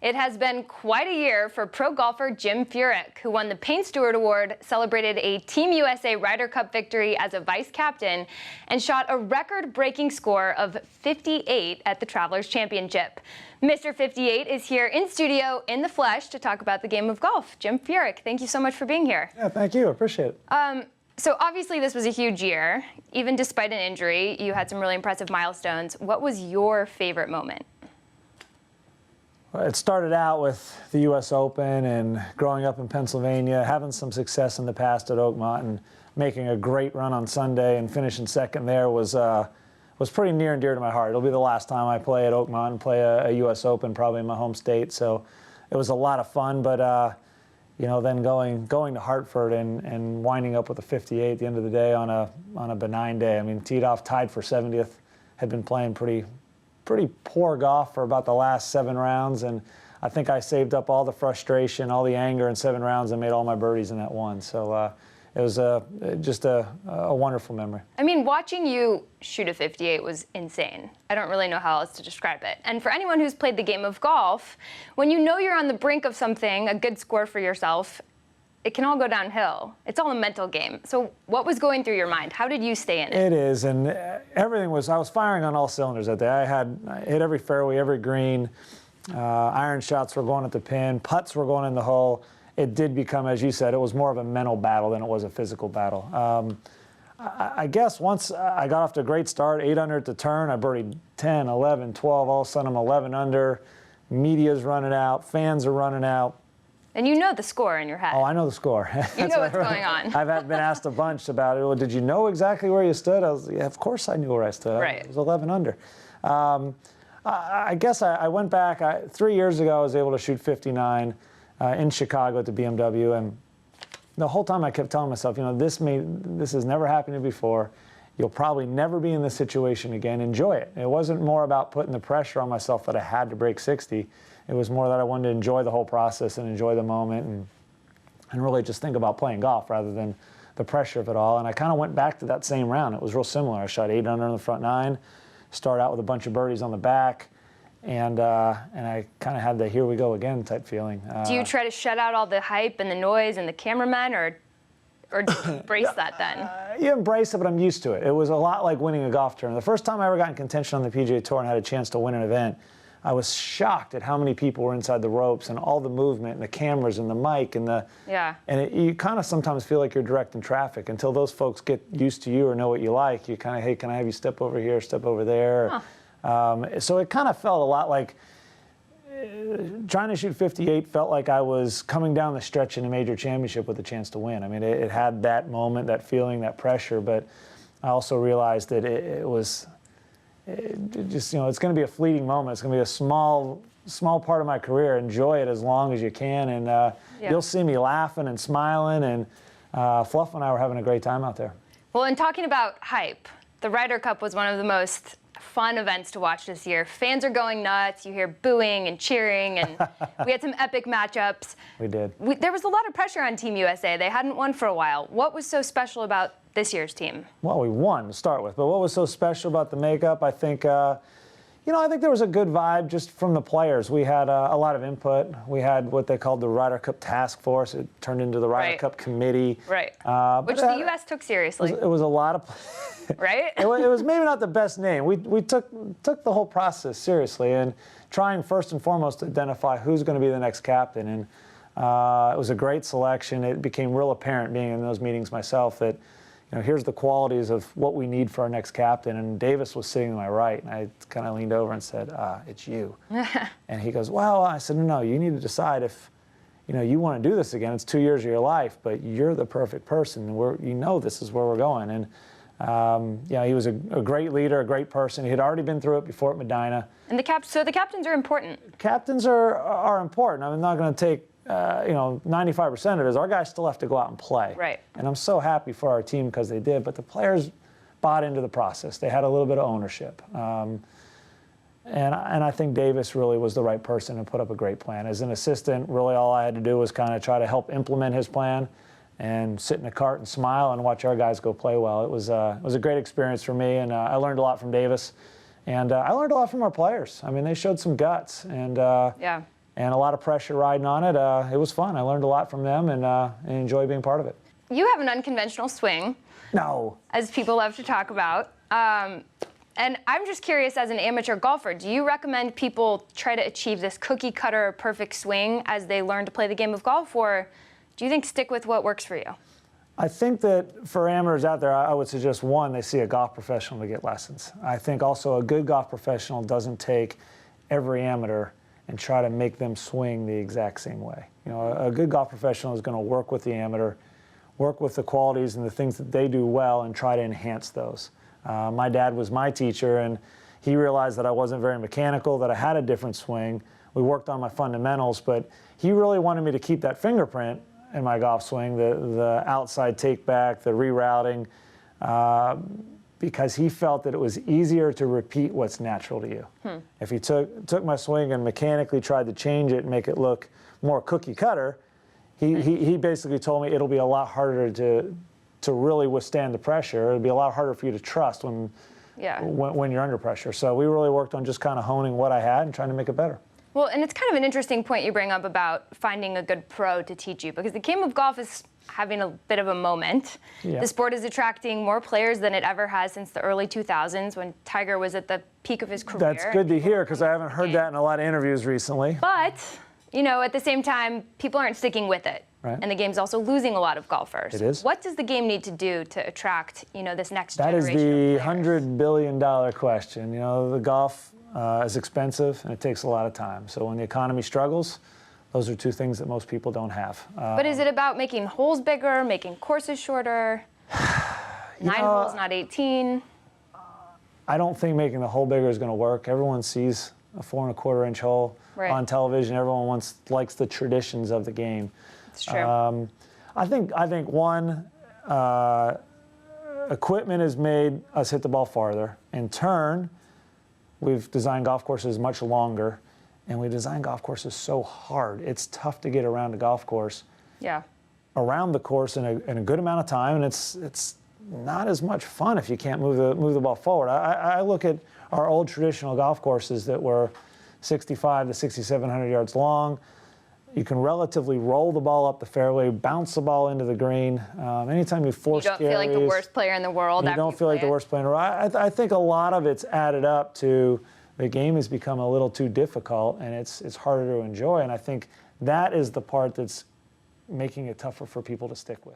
It has been quite a year for pro golfer Jim Furyk, who won the Payne Stewart Award, celebrated a Team USA Ryder Cup victory as a vice captain, and shot a record-breaking score of 58 at the Travelers Championship. Mr. 58 is here in studio in the flesh to talk about the game of golf. Jim Furyk, thank you so much for being here. Yeah, thank you. I appreciate it. So obviously this was a huge year. Even despite an injury, you had some really impressive milestones. What was your favorite moment? It started out with the U.S. Open and growing up in Pennsylvania, having some success in the past at Oakmont, and making a great run on Sunday and finishing second there was pretty near and dear to my heart. It'll be the last time I play at Oakmont and play a U.S. Open, probably in my home state. So it was a lot of fun, but you know, then going to Hartford and winding up with a 58 at the end of the day on a benign day. I mean, teed off, tied for 70th, had been playing pretty poor golf for about the last 7 rounds, and I think I saved up all the frustration, all the anger in 7 rounds, and made all my birdies in that one. So it was just a wonderful memory. I mean, watching you shoot a 58 was insane. I don't really know how else to describe it. And for anyone who's played the game of golf, when you know you're on the brink of something, a good score for yourself, it can all go downhill. It's all a mental game. So what was going through your mind? How did you stay in it? It is, and everything was, I was firing on all cylinders that day. I hit every fairway, every green. Iron shots were going at the pin. Putts were going in the hole. It did become, as you said, it was more of a mental battle than it was a physical battle. I guess once I got off to a great start, 8 under at the turn, I birdied 10, 11, 12. All of a sudden I'm 11 under. Media's running out. Fans are running out. And you know the score in your head. Oh, I know the score. You know what's going on. I've been asked a bunch about it. Well, did you know exactly where you stood? I was, yeah, of course I knew where I stood. Right. I was 11 under. I guess I went back. 3 years ago, I was able to shoot 59 in Chicago at the BMW. And the whole time I kept telling myself, you know, this has never happened to you before. You'll probably never be in this situation again. Enjoy it. It wasn't more about putting the pressure on myself that I had to break 60. It was more that I wanted to enjoy the whole process and enjoy the moment and really just think about playing golf rather than the pressure of it all. And I kind of went back to that same round. It was real similar. I shot 8 under in the front 9, started out with a bunch of birdies on the back, and I kind of had the here we go again type feeling. Do you try to shut out all the hype and the noise and the cameramen, or do you embrace that then? You embrace it, but I'm used to it. It was a lot like winning a golf tournament. The first time I ever got in contention on the PGA Tour and had a chance to win an event, I was shocked at how many people were inside the ropes and all the movement and the cameras and the mic and the you kind of sometimes feel like you're directing traffic until those folks get used to you or know what you like. You kind of, hey, can I have you step over here, step over there? Huh. So it kind of felt a lot like trying to shoot 58 felt like I was coming down the stretch in a major championship with a chance to win. I mean, it had that moment, that feeling, that pressure, but I also realized that it was just, you know, it's going to be a fleeting moment. It's going to be a small part of my career. Enjoy it as long as you can, and you'll see me laughing and smiling, and Fluff and I were having a great time out there. Well, in talking about hype, the Ryder Cup was one of the most fun events to watch this year. Fans are going nuts. You hear booing and cheering, and we had some epic matchups. We did. There was a lot of pressure on Team USA. They hadn't won for a while. What was so special about this year's team? Well, we won to start with, but what was so special about the makeup? I think, you know, I think there was a good vibe just from the players. We had a lot of input. We had what they called the Ryder Cup Task Force. It turned into the Ryder Cup Committee. Right. Which the U.S. took seriously. It was a lot of... Right? It was maybe not the best name. We took the whole process seriously and trying first and foremost to identify who's going to be the next captain. And it was a great selection. It became real apparent being in those meetings myself that, you know, here's the qualities of what we need for our next captain. And Davis was sitting to my right, and I kind of leaned over and said, it's you. And he goes, well, I said, no, you need to decide if, you know, you want to do this again. It's 2 years of your life, but you're the perfect person. You know this is where we're going. And yeah, he was a great leader, a great person. He had already been through it before at Medina. And so the captains are important. Captains are important. I'm not going to take, you know, 95% of it. Our guys still have to go out and play. Right. And I'm so happy for our team because they did. But the players bought into the process. They had a little bit of ownership. And I think Davis really was the right person to put up a great plan. As an assistant, really all I had to do was kind of try to help implement his plan and sit in a cart and smile and watch our guys go play well. It was a great experience for me, and I learned a lot from Davis. And I learned a lot from our players. I mean, they showed some guts. And and a lot of pressure riding on it. It was fun. I learned a lot from them and enjoy being part of it. You have an unconventional swing. No. As people love to talk about. And I'm just curious, as an amateur golfer, do you recommend people try to achieve this cookie cutter perfect swing as they learn to play the game of golf, or do you think stick with what works for you? I think that for amateurs out there, I would suggest, one, they see a golf professional to get lessons. I think also a good golf professional doesn't take every amateur and try to make them swing the exact same way. You know, a good golf professional is going to work with the amateur, work with the qualities and the things that they do well, and try to enhance those. My dad was my teacher, and he realized that I wasn't very mechanical, that I had a different swing. We worked on my fundamentals, but he really wanted me to keep that fingerprint in my golf swing, the outside take back, the rerouting, because he felt that it was easier to repeat what's natural to you. If he took my swing and mechanically tried to change it and make it look more cookie cutter, he basically told me it'll be a lot harder to really withstand the pressure. It'll be a lot harder for you to trust when you're under pressure. So we really worked on just kind of honing what I had and trying to make it better. Well, and it's kind of an interesting point you bring up about finding a good pro to teach you, because the game of golf is having a bit of a moment. Yeah. The sport is attracting more players than it ever has since the early 2000s, when Tiger was at the peak of his career. That's good to hear, because I haven't heard that in a lot of interviews recently. But, you know, at the same time, people aren't sticking with it. Right. And the game's also losing a lot of golfers. It is. What does the game need to do to attract, you know, this next That is generation the of players? $100 billion question. You know, the golf is expensive and it takes a lot of time. So when the economy struggles, those are two things that most people don't have. But is it about making holes bigger, making courses shorter? 9 holes, not 18? I don't think making the hole bigger is going to work. Everyone sees a 4 1/4 inch hole on television. Everyone likes the traditions of the game. It's true. I think one, equipment has made us hit the ball farther. In turn, we've designed golf courses much longer, and we design golf courses so hard. It's tough to get around a golf course. Yeah. Around the course in a good amount of time, and it's not as much fun if you can't move the ball forward. I look at our old traditional golf courses that were 6,500 to 6,700 yards long. You can relatively roll the ball up the fairway, bounce the ball into the green. Anytime you force You don't feel like the worst player in the world. You don't feel like the worst player in the world. I think a lot of it's added up to the game has become a little too difficult, and it's harder to enjoy. And I think that is the part that's making it tougher for people to stick with.